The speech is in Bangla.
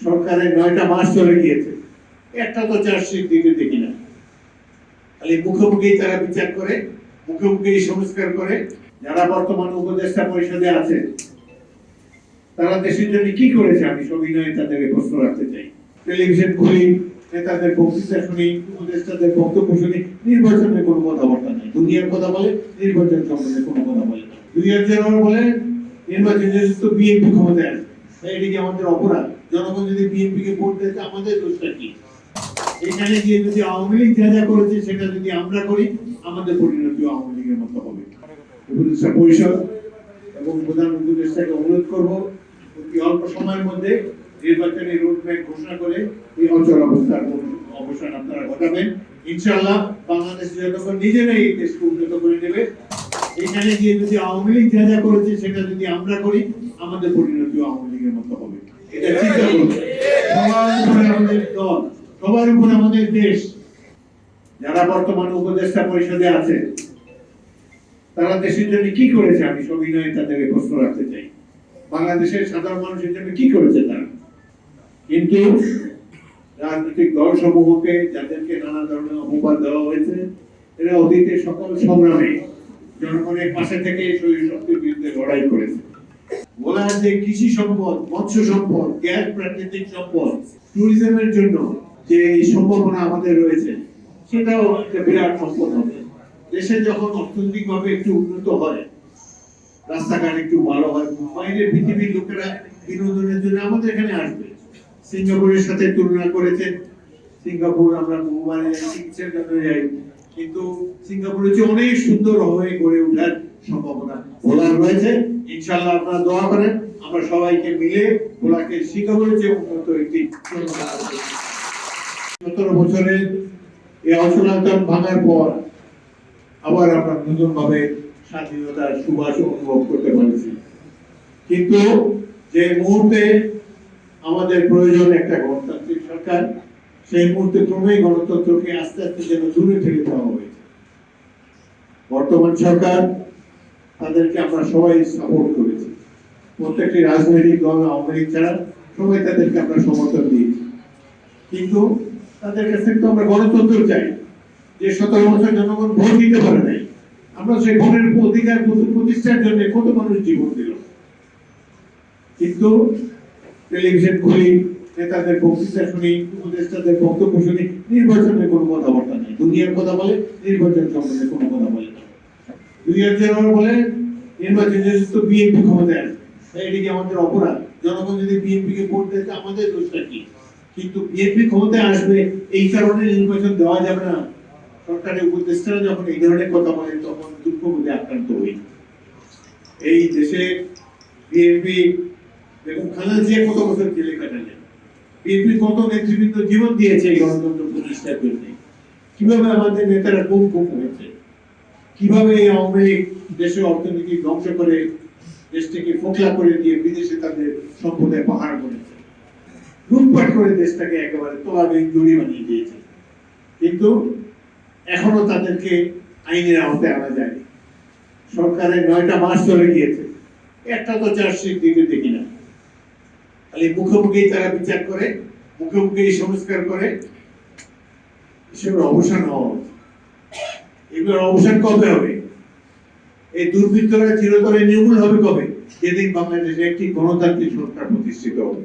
সরকারের 9টা মাস চলে গিয়েছে, একটা তো চার্জশিট দিতে দেখি না। খালি মুখে মুখেই তারা বিচার করে, মুখে মুখেই সংস্কার করে। যারা বর্তমান উপদেষ্টা পরিষদে আছে তারা দেশের জন্য কি করেছে আমি সবিনয়ে তাদেরকে প্রশ্ন রাখতে চাই। টেলিভিশন খুলি, নেতাদের বক্তৃতা শুনি, উপদেষ্টাদের বক্তব্য শুনি, নির্বাচনের কোনো কথাবার্তা নেই। দুনিয়ার কথা বলে, নির্বাচন সম্বন্ধে কোনো কথা বলে না। 2011 বলে নির্বাচন তো বিএনপি ক্ষমতায় আসবে, এটি কি আমাদের অপরাধ? জনগণ যদি বিএনপি কে ভোট দেয় আমাদের দোষটা কি? এখানে গিয়ে যদি আওয়ামী লীগ যা যা করেছে সেটা যদি আমরা করি, আমাদের পরিণতি আওয়ামী লীগের মতো হবে। উপদেষ্টা পরিষদ এবং প্রধান উপদেষ্টাকে অনুরোধ করবো অতি অল্প সময়ের মধ্যে নির্বাচনী রোডম্যাপ ঘোষণা করে এই অচল অবস্থার অবসান আপনারা ঘটাবেন। ইনশাআল্লাহ বাংলাদেশের জনগণ নিজেরাই এই দেশকে উন্নত করে নেবে। এখানে গিয়ে যদি আওয়ামী লীগ যা যা করেছে সেটা যদি আমরা করি, আমাদের পরিণতি আওয়ামী লীগের মতো হবে। এটা চিন্তা করুন। সবার উপরে আমাদের দল, সবার উপরে আমাদের দেশ। যারা বর্তমান উপদেষ্টা পরিষদে আছে তারা দেশের জন্য কি করেছে আমি সবিনয়ে তাদেরকে প্রশ্ন রাখতে চাই। বাংলাদেশের সাধারণ মানুষের জন্য কি করেছে তারা? কিন্তু রাজনৈতিক দল সমূহকে যাদেরকে নানা ধরনের অপবাদ দেওয়া হয়েছে, এরা অতীতের সকল সংগ্রামে জনগণের পাশে থেকে শরীর শক্তির বিরুদ্ধে লড়াই করেছে। বলার যে কৃষি সম্পদ, মৎস্য সম্পদ, গ্যাস, প্রাকৃতিক সম্পদ, ট্যুরিজমের জন্য যে সম্ভাবনা আমাদের রয়েছে সেটাও একটা বিরাট সম্পদ হবে। দেশে যখন অর্থনৈতিক ভাবে একটু উন্নত হয়, রাস্তাঘাট একটু ভালো হয়, বাইরের পৃথিবীর লোকেরা বিনোদনের জন্য আমাদের এখানে আসবে। সিঙ্গাপুরের সাথে তুলনা করেছেন, সিঙ্গাপুর আমরা মোবাইলে চিকিৎসার জন্য যাই, কিন্তু সিঙ্গাপুরের চেয়ে অনেক সুন্দর হয়ে গড়ে ওঠার সম্ভাবনা ভোলার রয়েছে। ইনশাআল্লাহ আপনারা দোয়া করেন, আমরা সবাইকে মিলে ভোলাকে সিঙ্গাপুরের চেয়ে উন্নত একটি 17 বছরের এই অচলায়তন ভাঙার পর আবার আমরা নতুন ভাবে স্বাধীনতার সুবাস অনুভব করতে পারছি। কিন্তু যে মুহূর্তে আমাদের প্রয়োজন একটা গণতান্ত্রিক সরকার, সেই মুহূর্তে ক্রমেই গণতন্ত্রকে আস্তে আস্তে যেন দূরে ঠেলে দেওয়া হয়েছে। বর্তমান সরকার তাদেরকে আমরা সবাই সাপোর্ট করেছি, প্রত্যেকটি রাজনৈতিক দল আওয়ামী লীগ ছাড়া সবাই তাদেরকে আমরা সমর্থন দিয়েছি। কিন্তু তাদের কাছ থেকে তো আমরা গণতন্ত্র চাই। যে 17 বছর জনগণ ভোট দিতে পারে নাই, আমরা সেই ভোটের অধিকার প্রতিষ্ঠার জন্য কত মানুষ জীবন দিল। কিন্তু টেলিভিশন খুলি, নেতাদের বক্তৃতা শুনি, উপদেষ্টাদের বক্তব্য শুনি, নির্বাচনের কোনো কথাবার্তা নেই। দুনিয়ার কথা বলে, নির্বাচন সম্বন্ধে কোনো কথা বলে না। 2011 বলে নির্বাচন তো বিএনপি ক্ষমতায় আসবে, এটি কি আমাদের অপরাধ? জনগণ যদি বিএনপি কে ভোট দেয় আমাদের দোষটা কি? কিন্তু বিএনপি ক্ষমতায় আসবে এই কারণে নির্বাচন দেওয়া যাবে না। সরকারের উপদেষ্টারা যখন এই ধরনের কথা বলেন তখন দুঃখ বোধে আক্রান্ত হই। এই দেশে বিএনপি এবং খালেদা জিয়া কত বছর জেলে কাটালেন, বিএনপি কত নেতৃবৃন্দ জীবন দিয়েছে এই গণতন্ত্র প্রতিষ্ঠার জন্য। কিভাবে আমাদের নেতারা গুম হয়েছে, কিভাবে এই আওয়ামী লীগ দেশের অর্থনীতি ধ্বংস করে দেশটাকে ফোকলা করে দিয়ে বিদেশে তাদের সম্পদের পাহাড় করেছে, লুটপাট করে দেশটাকে একেবারে তলাবিহীন দড়ি বানিয়ে দিয়েছে। কিন্তু এখনো তাদেরকে আইনের আওতায় আনা যায়নি। সরকারের 9টা মাস চলে গিয়েছে, একটা তো চার্জশিট দিতে দেখি না। খালি মুখে মুখেই তারা বিচার করে, মুখে মুখেই সংস্কার করে। এসবের অবসান হওয়া উচিত। এগুলোর অবসান কবে হবে? এই দুর্বৃত্তরা চিরতরে নির্মূল হবে কবে? যেদিন বাংলাদেশে একটি গণতান্ত্রিক সরকার প্রতিষ্ঠিত হবে।